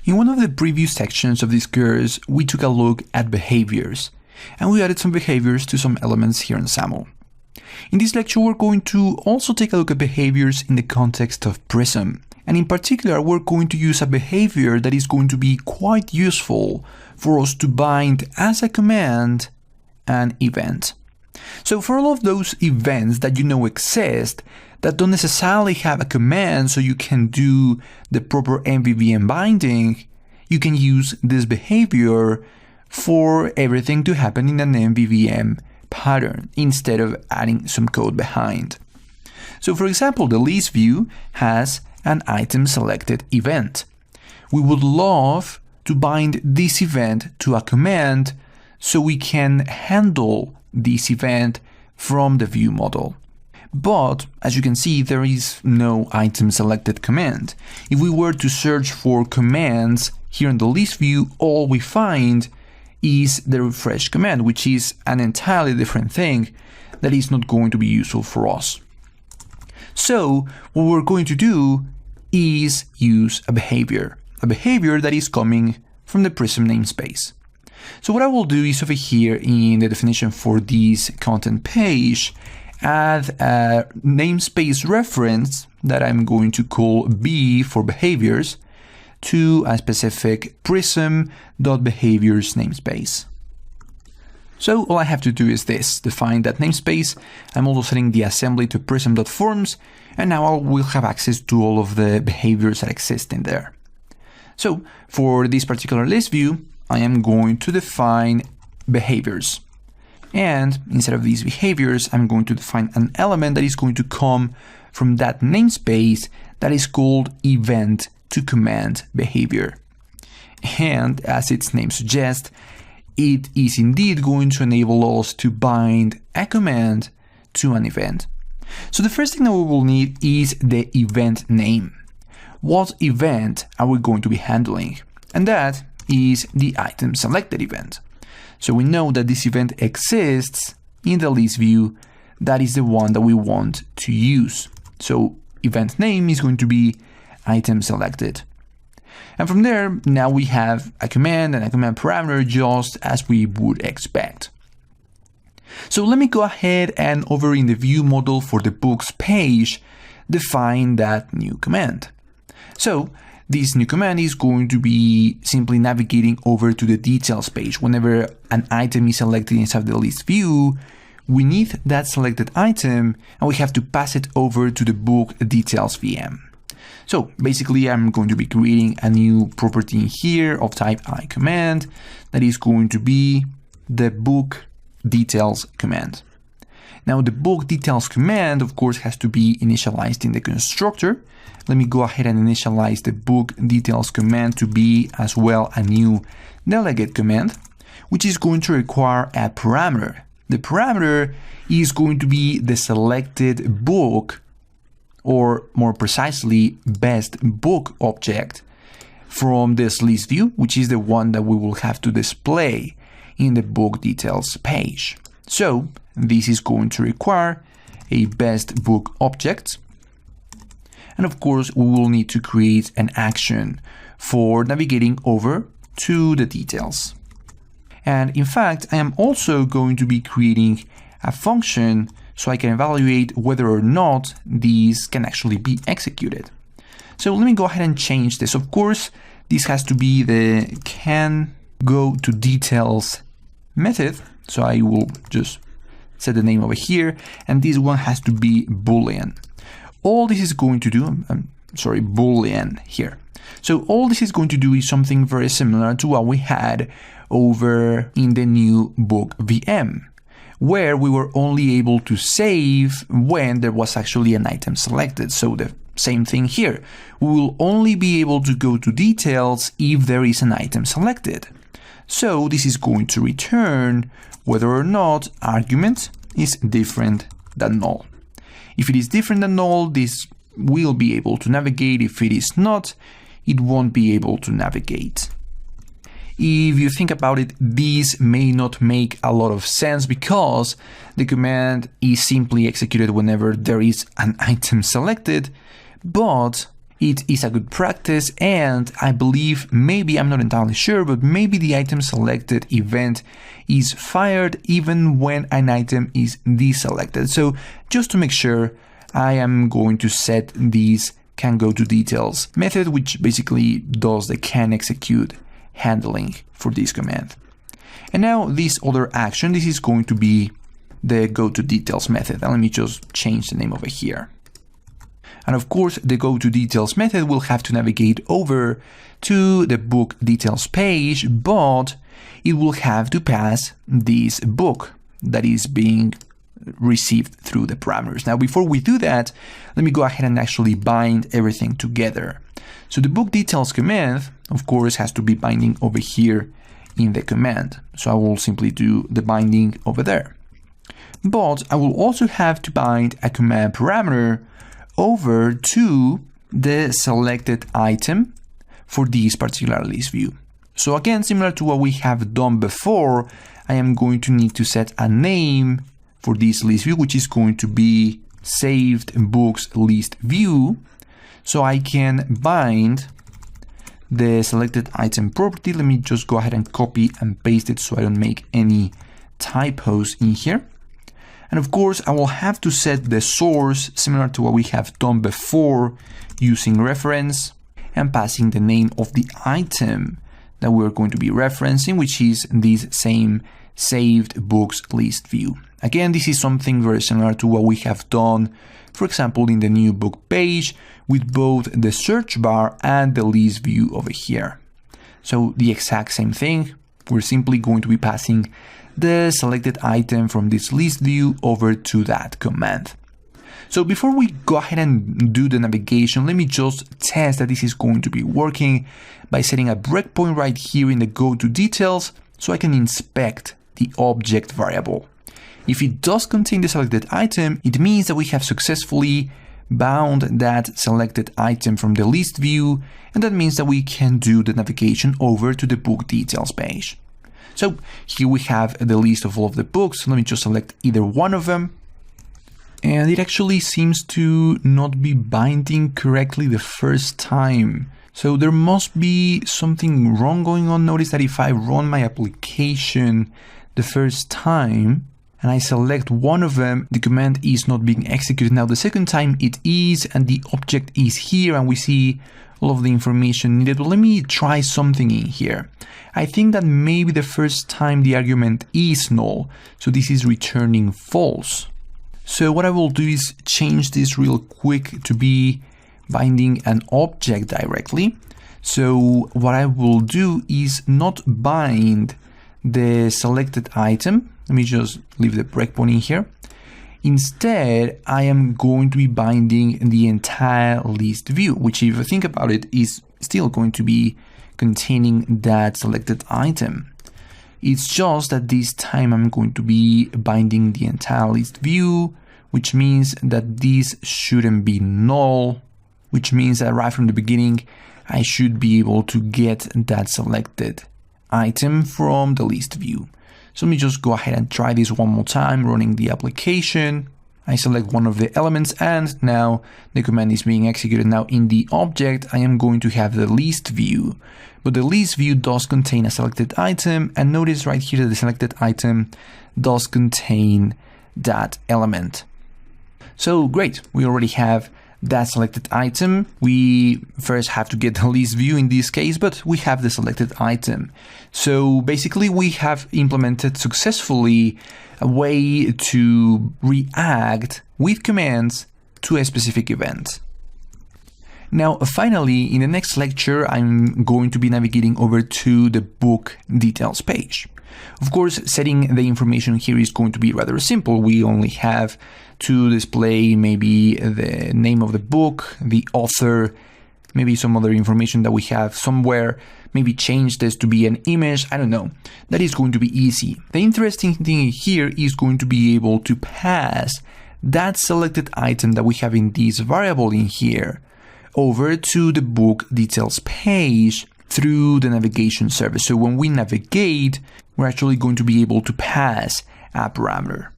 In one of the previous sections of this course, we took a look at behaviors, and we added some behaviors to some elements here in SAML. In this lecture, we're going to also take a look at behaviors in the context of Prism, and in particular, we're going to use a behavior that is going to be quite useful for us to bind as a command an event. So for all of those events that you know exist, that don't necessarily have a command so you can do the proper MVVM binding, you can use this behavior for everything to happen in an MVVM pattern instead of adding some code behind. So for example, the list view has an item selected event. We would love to bind this event to a command so we can handle this event from the view model. But as you can see, there is no item selected command. If we were to search for commands here in the list view, all we find is the refresh command, which is an entirely different thing that is not going to be useful for us. So what we're going to do is use a behavior that is coming from the Prism namespace. So what I will do is over here in the definition for this content page, add a namespace reference that I'm going to call B for behaviors to a specific prism.behaviors namespace. So all I have to do is this, define that namespace. I'm also setting the assembly to prism.forms, and now I will have access to all of the behaviors that exist in there. So for this particular list view, I am going to define behaviors. And instead of these behaviors, I'm going to define an element that is going to come from that namespace that is called event to command behavior. And as its name suggests, it is indeed going to enable us to bind a command to an event. So the first thing that we will need is the event name. What event are we going to be handling? And that is the item selected event. So we know that this event exists in the list view. That is the one that we want to use. So event name is going to be item selected. And from there, now we have a command and a command parameter just as we would expect. So let me go ahead and over in the view model for the books page, define that new command. So this new command is going to be simply navigating over to the details page. Whenever an item is selected inside the list view, we need that selected item and we have to pass it over to the book details VM. So basically, I'm going to be creating a new property in here of type iCommand that is going to be the book details command. Now the book details command, of course, has to be initialized in the constructor. Let me go ahead and initialize the book details command to be as well a new delegate command, which is going to require a parameter. The parameter is going to be the selected book, or more precisely, best book object from this list view, which is the one that we will have to display in the book details page. So this is going to require a best book object. And of course, we will need to create an action for navigating over to the details. And in fact, I am also going to be creating a function so I can evaluate whether or not these can actually be executed. So let me go ahead and change this. Of course, this has to be the can go to details method. So I will just set the name over here, and this one has to be Boolean. All this is going to do, Boolean here. So all this is going to do is something very similar to what we had over in the new book VM, where we were only able to save when there was actually an item selected. So the same thing here. We will only be able to go to details if there is an item selected. So this is going to return whether or not argument is different than null. If it is different than null, this will be able to navigate. If it is not, it won't be able to navigate. If you think about it, this may not make a lot of sense because the command is simply executed whenever there is an item selected, but It is a good practice, and I believe, maybe, I'm not entirely sure, but maybe the item selected event is fired even when an item is deselected. So just to make sure, I am going to set this can go to details method, which basically does the can execute handling for this command. And now this other action, this is going to be the go to details method. And let me just change the name over here. And of course, the go to details method will have to navigate over to the book details page, but it will have to pass this book that is being received through the parameters. Now, before we do that, let me go ahead and actually bind everything together. So the book details command, of course, has to be binding over here in the command. So I will simply do the binding over there. But I will also have to bind a command parameter over to the selected item for this particular list view. So again, similar to what we have done before, I am going to need to set a name for this list view, which is going to be saved books list view. So I can bind the selected item property. Let me just go ahead and copy and paste it so I don't make any typos in here. And of course, I will have to set the source similar to what we have done before using reference and passing the name of the item that we're going to be referencing, which is this same saved books list view. Again, this is something very similar to what we have done, for example, in the new book page with both the search bar and the list view over here. So the exact same thing, we're simply going to be passing the selected item from this list view over to that command. So before we go ahead and do the navigation, let me just test that this is going to be working by setting a breakpoint right here in the go to details so I can inspect the object variable. If it does contain the selected item, it means that we have successfully bound that selected item from the list view, and that means that we can do the navigation over to the book details page. So here we have the list of all of the books. Let me just select either one of them. And it actually seems to not be binding correctly the first time. So there must be something wrong going on. Notice that if I run my application the first time and I select one of them, the command is not being executed. Now the second time it is, and the object is here, and we see all of the information needed. But let me try something in here. I think that maybe the first time the argument is null, so this is returning false. So what I will do is change this real quick to be binding an object directly. So what I will do is not bind the selected item. Let me just leave the breakpoint in here. Instead, I am going to be binding the entire list view, which, if you think about it, is still going to be containing that selected item. It's just that this time I'm going to be binding the entire list view, which means that this shouldn't be null, which means that right from the beginning, I should be able to get that selected item from the list view. So let me just go ahead and try this one more time, running the application. I select one of the elements, and now the command is being executed. Now in the object, I am going to have the list view, but the list view does contain a selected item, and notice right here that the selected item does contain that element. So great, we already have that selected item. We first have to get the list view in this case, but we have the selected item. So basically we have implemented successfully a way to react with commands to a specific event. Now, finally, in the next lecture, I'm going to be navigating over to the book details page. Of course, setting the information here is going to be rather simple. We only have to display maybe the name of the book, the author, maybe some other information that we have somewhere, maybe change this to be an image, I don't know. That is going to be easy. The interesting thing here is going to be able to pass that selected item that we have in this variable in here over to the book details page through the navigation service. So when we navigate, we're actually going to be able to pass a parameter.